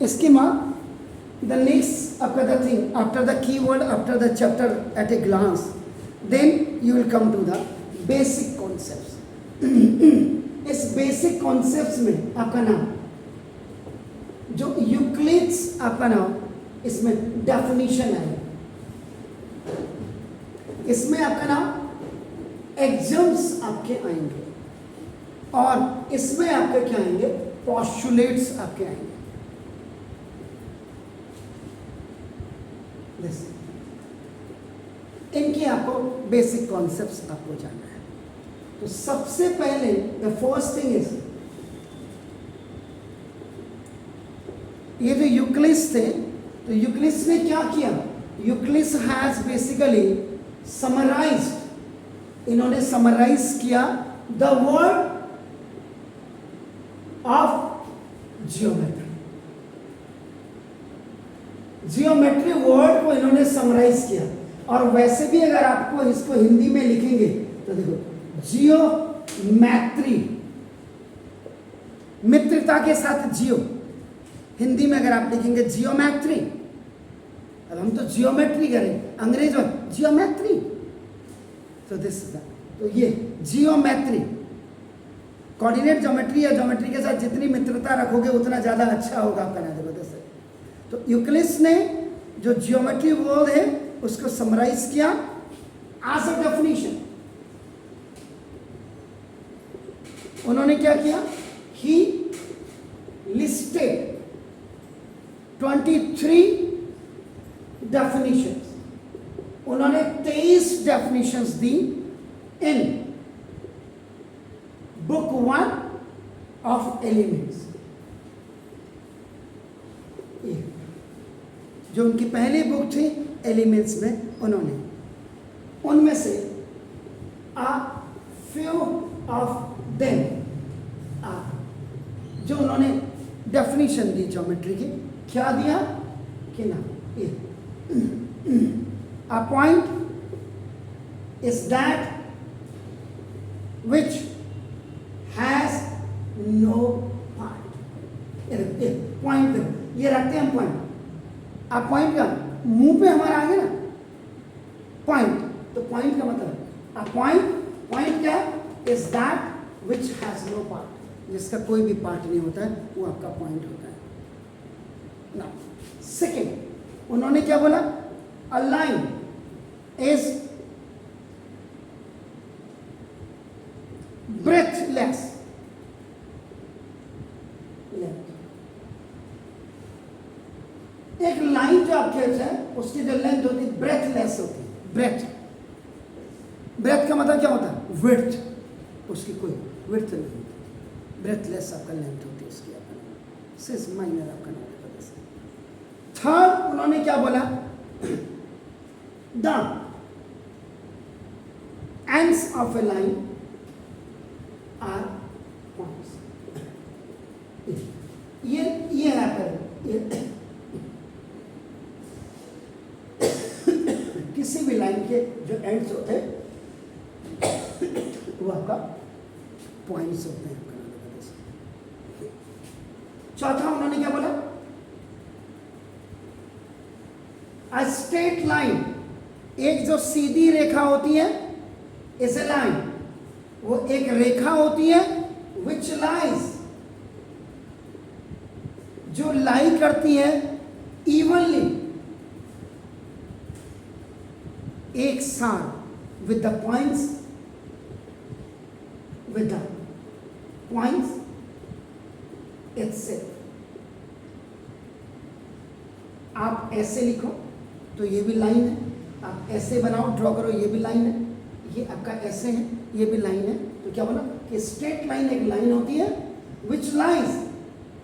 इसके बाद the next after the thing, after the keyword, after the chapter at a glance, then you will come to the basic concepts. इस basic concepts में आपका नाम जो Euclid's आपका नाम इसमें definition है, इसमें आपका नाम एक्सम्स आपके आएंगे और इसमें आपके क्या आएंगे, पोस्टुलेट्स आपके आएंगे. इनकी आपको बेसिक कॉन्सेप्ट्स आपको जानना है. तो सबसे पहले द फर्स्ट थिंग इज, ये जो यूक्लिड्स थे, तो यूक्लिड्स ने क्या किया, यूक्लिड्स हैज बेसिकली समराइज्ड, इन्होंने समराइज किया the word of geometry. Geometry word को इन्होंने समराइज किया. और वैसे भी अगर आपको इसको हिंदी में लिखेंगे तो देखो, जियोमेट्री, मित्रता के साथ जियो, हिंदी में अगर आप लिखेंगे जियोमेट्री, अब हम तो जियोमेट्री करें, अंग्रेज में जियोमेट्री, तो दिस इज, तो ये जियोमेट्री, कोऑर्डिनेट ज्योमेट्री या ज्योमेट्री के साथ जितनी मित्रता रखोगे उतना ज्यादा अच्छा होगा आपका ना. देखो दिस. तो यूक्लिड्स ने जो जियोमेट्री वर्ड है उसको समराइज किया एज अ डेफिनेशन. उन्होंने क्या किया, ही लिस्टेड 23 डेफिनेशंस. उन्होंने 23 definitions the in book 1 of elements. जो उनकी पहली बुक थी एलिमेंट्स में, उन्होंने उनमें से a few of them जो उन्होंने डेफिनेशन दी ज्योमेट्री की, क्या दिया कि ना, a point is that which has no part. Point ये रखते हैं हम पॉइंट. आप पॉइंट का मुंह पे हमारा आ गया ना पॉइंट, तो पॉइंट का मतलब अ पॉइंट क्या is that which has no part, जिसका कोई भी पार्ट नहीं होता है, वो आपका पॉइंट होता है. ना सेकेंड उन्होंने क्या बोला, अ लाइन इज ब्रेथलेस. एक लाइन जो आप खेलते हैं उसकी जो लेंथ होती है ब्रेथलेस होती है. ब्रेथ का मतलब क्या होता है, विड्थ, उसकी कोई विड्थ नहीं होती. ब्रेथलेस आपका लेंथ होती है उसकी, आपका सिस माइनर आपका नाम है. थर्ड उन्होंने क्या बोला, the ends of a line are points. ये है पर किसी भी लाइन के जो एंड्स होते हैं वो आपका पॉइंट्स होते हैं. चौथा उन्होंने क्या बोला, अ स्ट्रेट लाइन, एक जो सीधी रेखा होती है इज ए लाइन, वो एक रेखा होती है विच लाइज, जो लाई करती है इवनली, एक साथ विद द पॉइंट्स itself. आप ऐसे लिखो तो ये भी लाइन है, आप ऐसे बनाओ ड्रॉ करो ये भी लाइन है, ये आपका ऐसे है ये भी लाइन है. तो क्या बोला कि स्ट्रेट लाइन एक लाइन होती है विच lies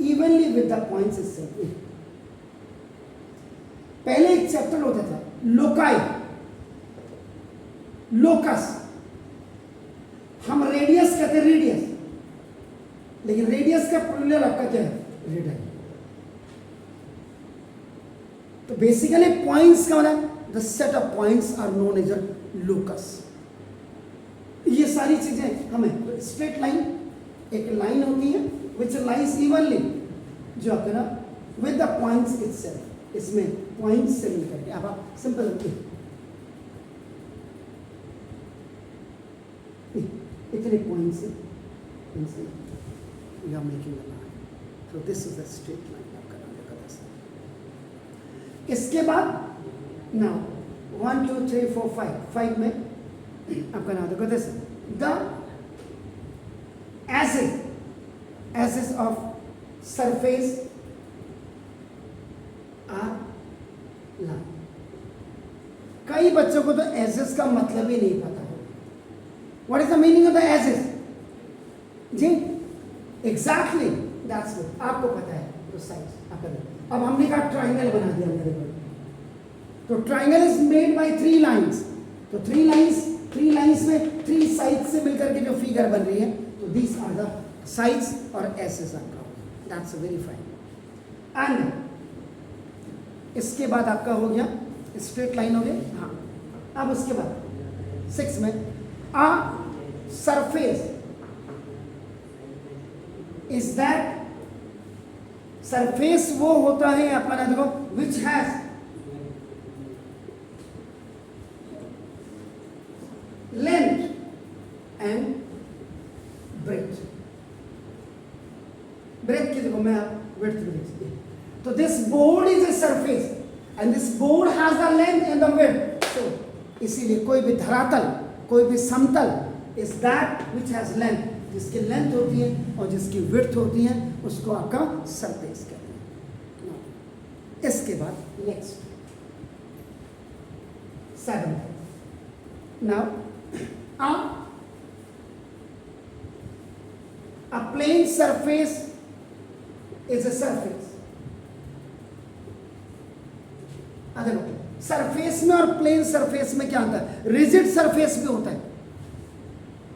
evenly with the points itself. पहले एक चैप्टर होता था लोकाई, लोकस, हम रेडियस कहते हैं रेडियस, लेकिन रेडियस का प्लूरल आपका क्या है, रेडाई. तो बेसिकली पॉइंट्स का मतलब the set of points are known as a locus. ये सारी चीजें हमें, स्ट्रेट लाइन एक लाइन होती है विच लाइज इवनली, जो आपका ना विद द पॉइंट्स इटसेल्फ, इसमें पॉइंट्स से मिलकर के। अब आप सिंपल इतने पॉइंट्स से इनसे we are making a line, so this is a straight line आपका नाम देखा था। इसके बाद नाउ 1 2 3 4 5 में आपका नाम देखो this the edges of surface are line. कई बच्चों को तो एसेस का मतलब ही नहीं पता है। What is the meaning of the edges? जी एग्जैक्टली दैट्स गुड, आपको पता है तो साइड्स आपका। अब हमने कहा ट्राइंगल बना दिया मेरे को, तो triangle is made by 3 lines, तो 3 लाइंस में 3 साइड्स से मिलकर के जो फिगर बन रही है, तो दीज आर द साइड्स और एसेस आपका, दैट्स वेरी फाइन। एंड इसके बाद आपका हो गया स्ट्रेट लाइन हो गया। हाँ, अब उसके बाद 6 में a surface is that, surface वो होता है आपका ना देखो which has length and breadth. Breadth की देखो मैं विड्थ भी लिख सकती। तो this board is a surface and this board has the length and the width. So इसीलिए कोई भी धरातल, कोई भी समतल is that which has length, जिसकी लेंथ होती है और जिसकी विड्थ होती है उसको आपका सरफेस कहते हैं। इसके बाद next 7 now a plane surface is a surface। देखो सरफेस में और प्लेन सरफेस में क्या होता है? रिजिड सरफेस भी होता है।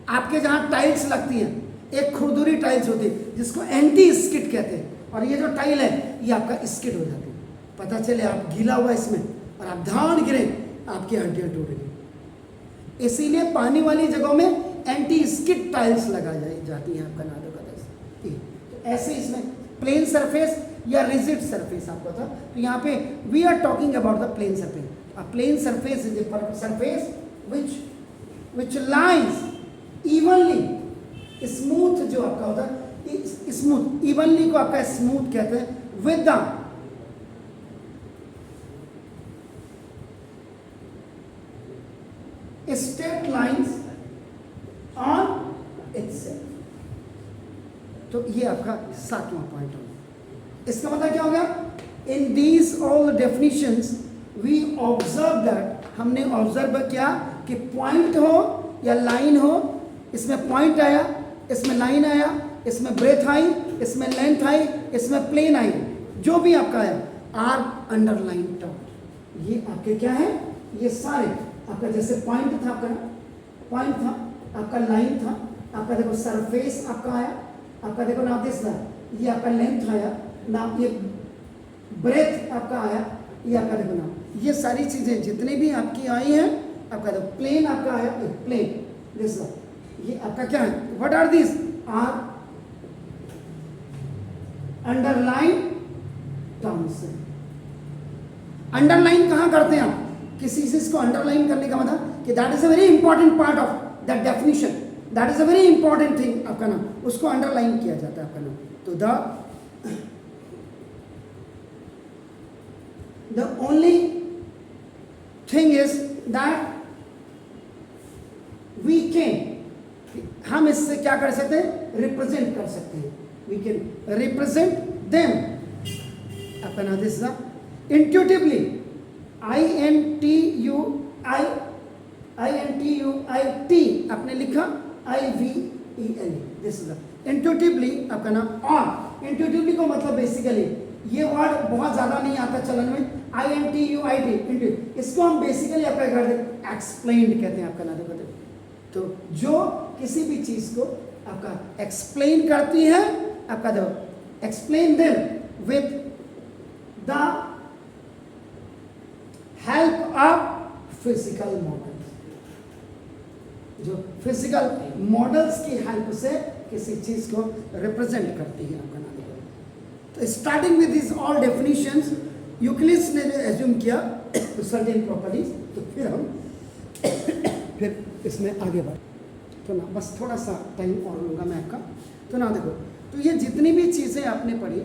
आपके जहां टाइल्स लगती हैं, एक खुरदुरी टाइल्स होती है जिसको एंटी स्किड कहते हैं, और ये जो टाइल है ये आपका स्किड हो जाती है। पता चले आप गीला हुआ इसमें और आप धान गिरे, आपकी हड्डियां टूट गई। इसीलिए पानी वाली जगहों में एंटी स्किड टाइल्स लगा जाती हैं आपका नाम होगा। तो ऐसे इसमें प्लेन सरफेस या रिजिड सरफेस आपको था। तो यहाँ पे we are talking about the plane surface. A plane surface is a surface which lies evenly, smooth जो आपका होता है स्मूथ, इवनली को आपका स्मूथ कहते हैं, with the straight lines on itself. तो ये आपका 7वां पॉइंट होगा। इसका मतलब क्या हो गया? In these all definitions we observe that, हमने ऑब्जर्व किया कि पॉइंट हो या लाइन हो, इसमें पॉइंट आया, इसमें लाइन आया, इसमें ब्रेथ आई, इसमें लेंथ आई, इसमें प्लेन आई, जो भी आपका आया आर अंडरलाइन टर्म। ये आपके क्या है? ये सारे आपका जैसे पॉइंट था, आपका पॉइंट था, आपका लाइन था, आपका देखो सरफेस आपका आया, आपका देखो नाम दिस ना, ये आपका लेंथ आया नाम, ये ब्रेथ आपका आया, ये आपका देखो नाम, ये सारी चीजें जितनी भी आपकी आई हैं, आपका देखो प्लेन आपका आया, प्लेन दिस ना, ये आपका क्या है? What are this? Are underline terms. Underline कहाँ करते हैं आप? किसी चीज को अंडरलाइन करने का मतलब कि that is a very important part of that definition, that is a very important thing आपका नाम, उसको अंडरलाइन किया जाता है आपका नाम। तो the only thing is that we can, हम इससे क्या कर सकते हैं? रिप्रेजेंट कर सकते हैं। वी कैन रिप्रेजेंट देम आपका नाम दिस इंट्यूटिवली, INTUIT आपने लिखा, IVEL, दिस इज इंट्यूटिवली आपका नाम। और इंट्यूटिवली को मतलब बेसिकली ये वर्ड बहुत ज्यादा नहीं आता चलन में, INTUIT, इसको हम बेसिकली आपका करते हैं एक्सप्लेन्ड कहते हैं आपका नाम कहते हैं। तो जो किसी भी चीज को आपका एक्सप्लेन करती है, आपका दो explain them with the help of physical models, जो फिजिकल मॉडल्स की हेल्प से किसी चीज को रिप्रेजेंट करती है आपका नाम। तो starting with this all assume किया सर्टेन प्रॉपर्टीज, तो फिर हम फिर इसमें आगे बढ़। तो ना बस थोड़ा सा टाइम और लूँगा मैं आपका। तो ना देखो, तो ये जितनी भी चीज़ें आपने पढ़ी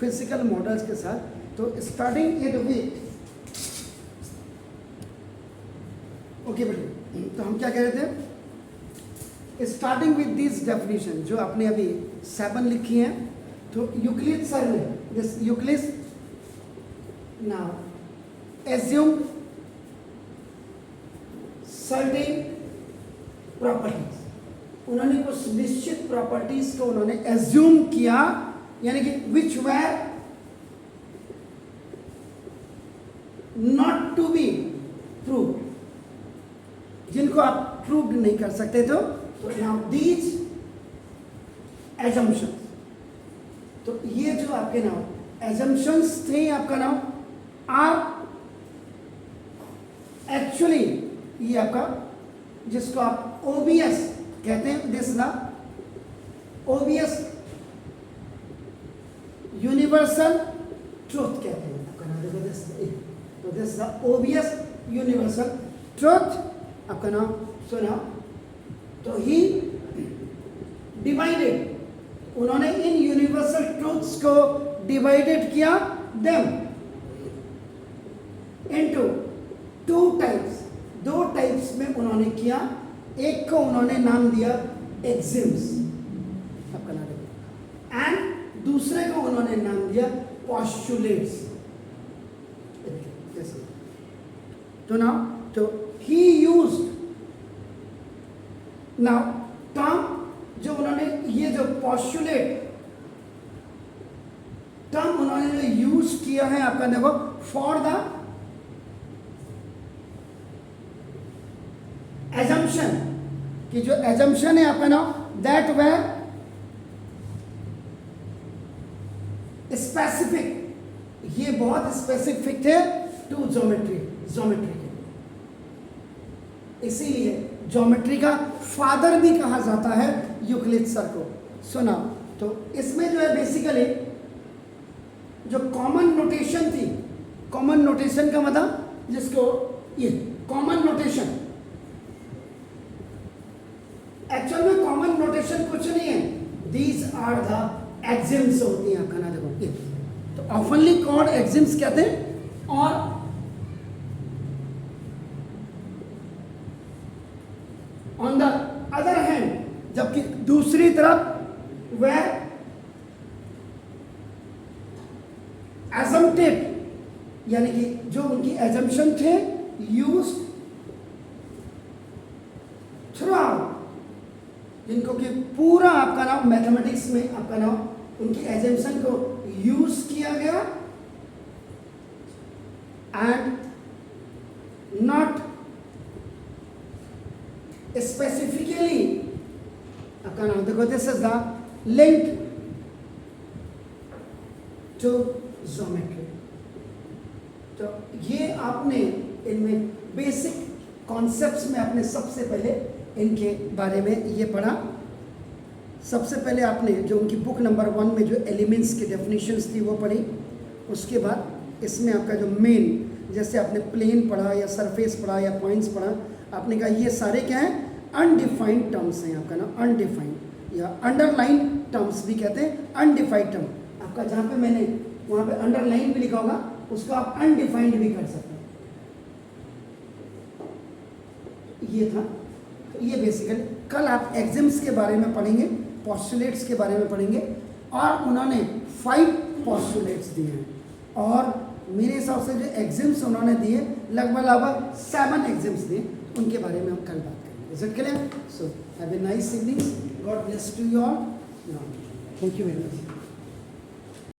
फिजिकल मॉडल्स के साथ, तो स्टार्टिंग इट विथ, ओके बेटे, तो हम क्या कह रहे थे, स्टार्टिंग विथ दिस डेफिनेशन जो आपने अभी 7 लिखी हैं, तो यूक्लिड सर ने this Euclid now assume certain properties, उन्होंने कुछ निश्चित प्रॉपर्टीज को उन्होंने एज्यूम किया, यानी कि which were not to be prove, जिनको आप प्रूव नहीं कर सकते थे। तो नाउ दीज एजम्पशंस, तो ये जो आपके नाउ एजम्पशंस थे आपका नाउ आर एक्चुअली, ये आपका जिसको आप ओबियस कहते हैं, दिस ना ओबियस यूनिवर्सल ट्रूथ कहते हैं आपका नाम, देखो दिस, तो this the obvious universal truth आपका नाम सुना। तो ही डिवाइडेड, उन्होंने इन यूनिवर्सल ट्रूथ्स को डिवाइडेड किया देम इनटू 2 टाइप्स, 2 टाइप्स में उन्होंने किया। एक को उन्होंने नाम दिया एक्सिम्स आपका नाम, एंड दूसरे को उन्होंने नाम दिया पोस्टुलेट्स। तो नाउ, तो ही यूज्ड नाउ टर्म, जो उन्होंने ये जो पोस्टुलेट टर्म उन्होंने यूज किया है आपका देखो, फॉर द एजम्पशन, कि जो एजम्पशन है आपका नाम दैट वेर स्पेसिफिक, ये बहुत स्पेसिफिक थे टू ज्योमेट्री, ज्योमेट्री के, इसीलिए ज्योमेट्री का फादर भी कहा जाता है यूक्लिड सर को। सुना, तो इसमें जो है बेसिकली जो कॉमन नोटेशन थी, कॉमन नोटेशन का मतलब जिसको ये कॉमन नोटेशन, एक्चुअल में कॉमन नोटेशन कुछ नहीं है, दीज आर द एक्सिम्स होती हैं आपका ना, देखो ये तो ऑफनली कॉल्ड एक्सिम्स कहते हैं। और ऑन द अदर हैंड, जबकि दूसरी तरफ वह एजम्प्टेड, यानी कि जो उनकी एजम्पशन थे यूज थ्रू आउट, जिनको कि पूरा आपका नाम मैथमेटिक्स में आपका नाम उनकी एजम्पशन को यूज किया गया, एंड नॉट स्पेसिफिकली आपका नाम देखो, this is the link to geometry. तो ये आपने इनमें बेसिक कॉन्सेप्ट्स में आपने सबसे पहले इनके बारे में ये पढ़ा। सबसे पहले आपने जो उनकी बुक नंबर 1 में जो एलिमेंट्स की डेफिनेशंस थी वो पढ़ी। उसके बाद इसमें आपका जो मेन, जैसे आपने प्लेन पढ़ा या सरफेस पढ़ा या पॉइंट्स पढ़ा, आपने कहा ये सारे क्या हैं, अनडिफाइंड टर्म्स हैं आपका ना, अनडिफाइंड या अंडरलाइन टर्म्स भी कहते हैं, अनडिफाइंड टर्म आपका, जहाँ पे मैंने वहाँ पे अंडरलाइन भी लिखा होगा उसको आप अनडिफाइंड भी कर सकते हैं। ये था, तो ये बेसिकली कल आप एक्सिम्स के बारे में पढ़ेंगे, पोस्टुलेट्स के बारे में पढ़ेंगे, और उन्होंने 5 पोस्टुलेट्स दिए हैं, और मेरे हिसाब से जो एक्सिम्स उन्होंने दिए लगभग 7 एक्सिम्स दिए, उनके बारे में हम कल बात करेंगे। Is it clear? So have a nice evening, god bless to you all, thank you very much.